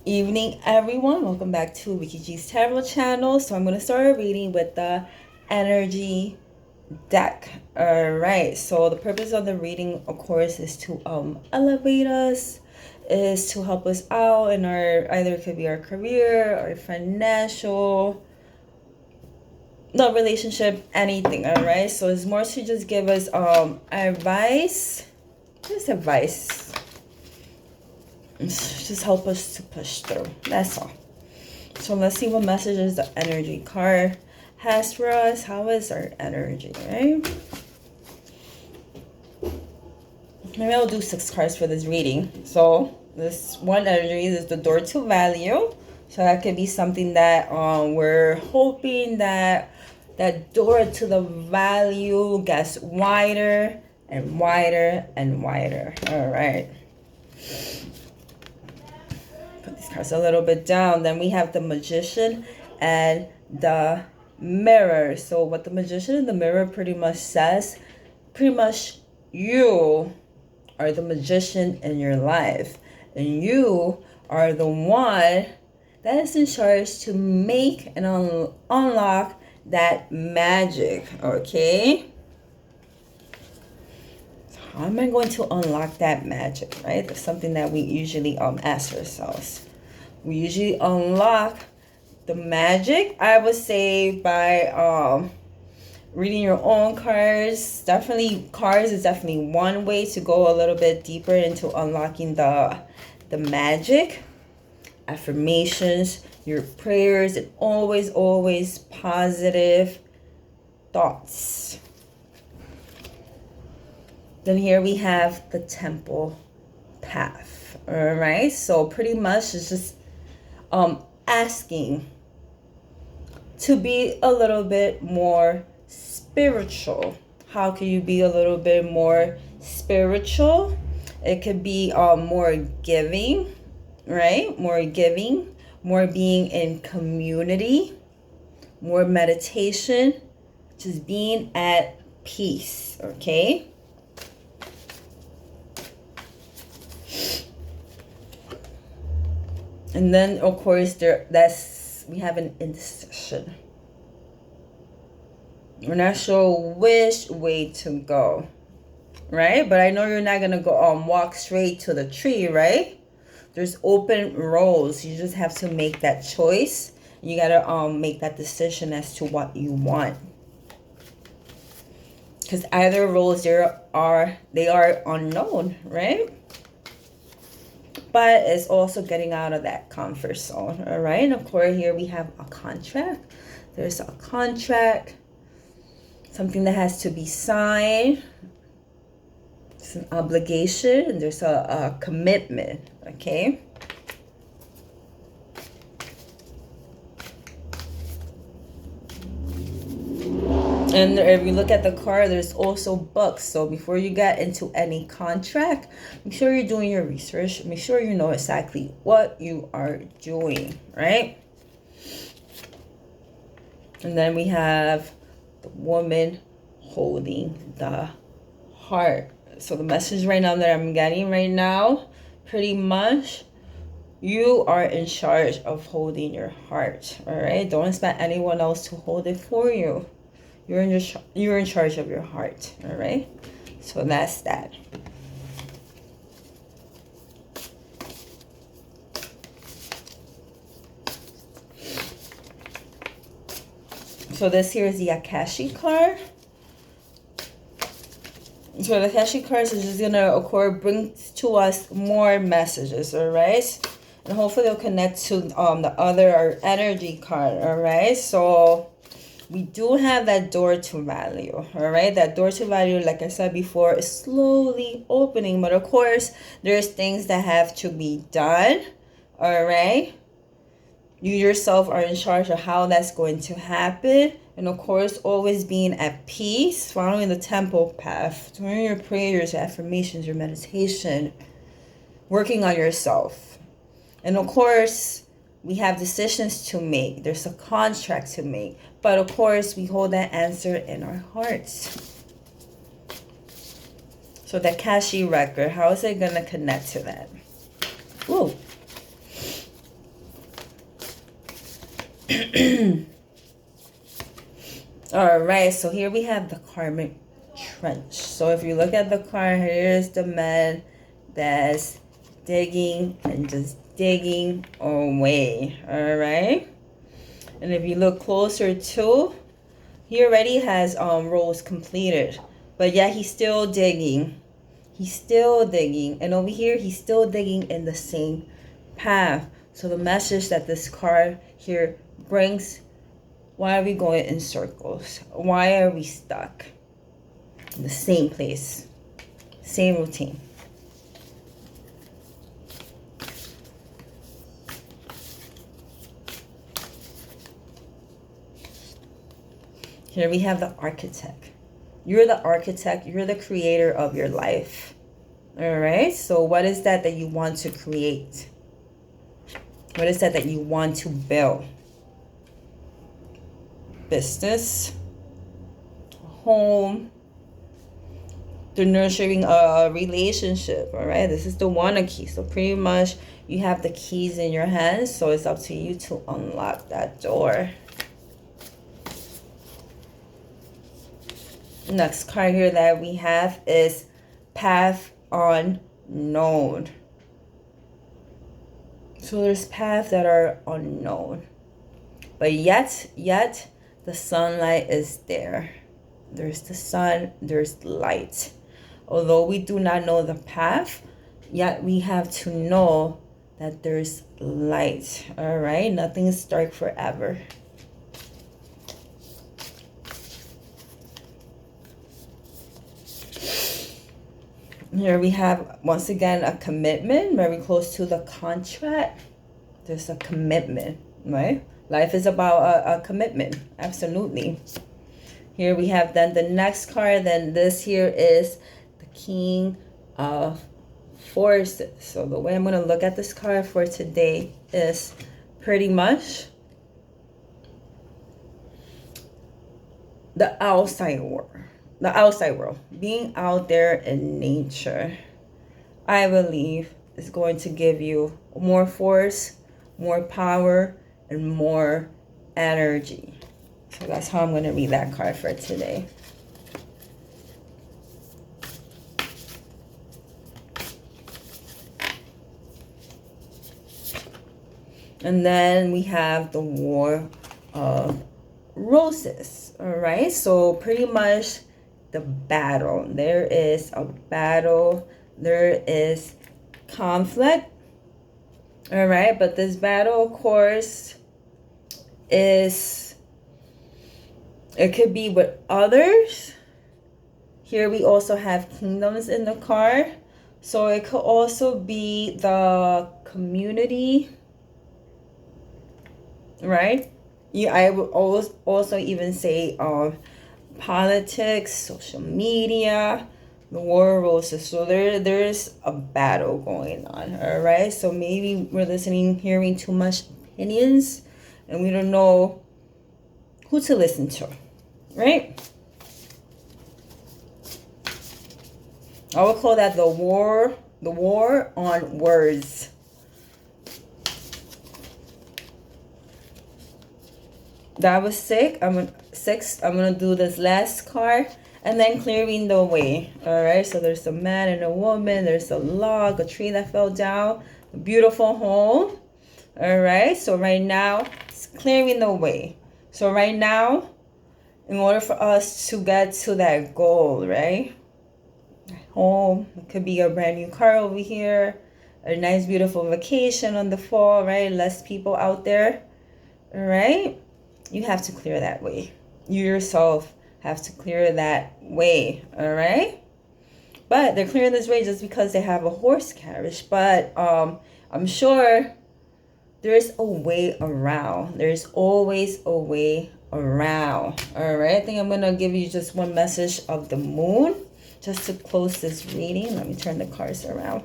Evening, everyone. Welcome back to Vicky G's Tarot channel. So I'm going to start a reading with the energy deck. All right. So the purpose of the reading, of course, is to elevate us, is to help us out in our, either it could be our career or financial, no relationship, anything. All right. So it's more to just give us advice. Just advice. Just help us to push through. That's all. So let's see what messages the energy card has for us. How is our energy, right? Maybe I'll do 6 cards for this reading. So this one energy is the door to value. So that could be something that we're hoping that that door to the value gets wider and wider and wider. All right. Put these cards a little bit down. Then we have the Magician and the Mirror. So what the Magician and the Mirror pretty much says, pretty much you are the magician in your life, and you are the one that is in charge to make and unlock that magic. Okay, how am I going to unlock that magic, right? That's something that we usually ask ourselves. We usually unlock the magic, I would say, by reading your own cards. Definitely, cards is definitely one way to go a little bit deeper into unlocking the magic. Affirmations, your prayers, and always positive thoughts. Then here we have the Temple path. All right, so pretty much it's just asking to be a little bit more spiritual. How can you be a little bit more spiritual? It could be more giving, right? More giving, more being in community, more meditation, just being at peace, okay? And then of course we have an indecision. We're not sure which way to go, right? But I know you're not gonna go walk straight to the tree, right? There's open roads. You just have to make that choice. You gotta make that decision as to what you want. Because either roads they are unknown, right? But it's also getting out of that comfort zone. All right. And of course, here we have a contract. There's a contract, something that has to be signed. It's an obligation, and there's a commitment. Okay. And if you look at the card, there's also books. So before you get into any contract, make sure you're doing your research. Make sure you know exactly what you are doing, right? And then we have the woman holding the heart. So the message right now that I'm getting right now, pretty much, you are in charge of holding your heart, all right? Don't expect anyone else to hold it for you. You're in charge of your heart, all right? So that's that. So this here is the Akashic card. So the Akashic cards is just gonna, of course, bring to us more messages, all right? And hopefully they'll connect to the other energy card, all right? So we do have that door to value, all right? That door to value, like I said before, is slowly opening. But of course, there's things that have to be done, all right? You yourself are in charge of how that's going to happen. And of course, always being at peace, following the temple path, doing your prayers, your affirmations, your meditation, working on yourself. And of course, we have decisions to make. There's a contract to make. But of course, we hold that answer in our hearts. So the Akashic record, how is it going to connect to that? Ooh. All right, so here we have the karmic trench. So if you look at the card, here's the man that's digging and just digging away. All right, and if you look closer too, he already has rows completed, but yet he's still digging. He's still digging, and over here he's still digging in the same path. So the message that this card here brings: why are we going in circles? Why are we stuck in the same place, same routine? Here we have the architect. You're the architect. You're the creator of your life. All right. So what is that you want to create? What is that you want to build? Business, home, the nurturing a relationship. All right. This is the one key. So pretty much you have the keys in your hands. So it's up to you to unlock that door. Next card here that we have is path unknown. So there's paths that are unknown, but yet the sunlight is there. There's the sun, there's light. Although we do not know the path, yet we have to know that there's light. All right, nothing is dark forever. Here we have, once again, a commitment, very close to the contract. There's a commitment, right? Life is about a commitment, absolutely. Here we have then the next card, then this here is the King of Forces. So the way I'm going to look at this card for today is pretty much the outside world. The outside world, being out there in nature, I believe is going to give you more force, more power, and more energy. So that's how I'm going to read that card for today. And then we have the War of Roses. All right, so pretty much the battle. There is a battle. There is conflict. All right, but this battle, of course, it could be with others. Here we also have kingdoms in the card. So it could also be the community, right? I would also even say politics, social media, the War of Roses. So there's a battle going on. All right, so maybe we're hearing too much opinions, and we don't know who to listen to, right? I would call that the war on words. That was 6. I'm gonna do this last card, and then clearing the way. All right, so there's a man and a woman. There's a log, a tree that fell down, a beautiful home. All right, so right now it's clearing the way. So right now, in order for us to get to that goal, right? Home, it could be a brand new car over here, a nice beautiful vacation on the fall, right? Less people out there. All right, you have to clear that way. You yourself have to clear that way. All right, but they're clearing this way just because they have a horse carriage, but I'm sure there's a way around. There's always a way around. All right, I think I'm gonna give you just one message of the moon just to close this reading. Let me turn the cards around.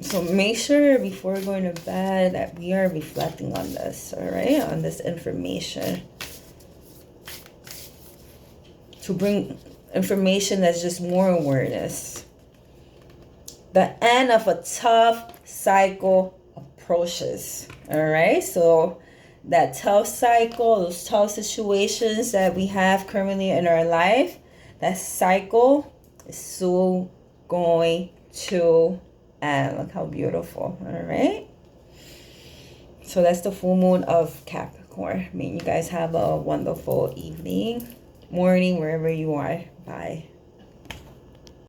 So make sure before going to bed that we are reflecting on this, all right, on this information, to bring information that's just more awareness. the end of a tough cycle approaches. All right, so that tough cycle, those tough situations that we have currently in our life, that cycle is so going to end. Look how beautiful. All right, so that's the full moon of Capricorn. May you guys have a wonderful evening, morning, wherever you are. Bye.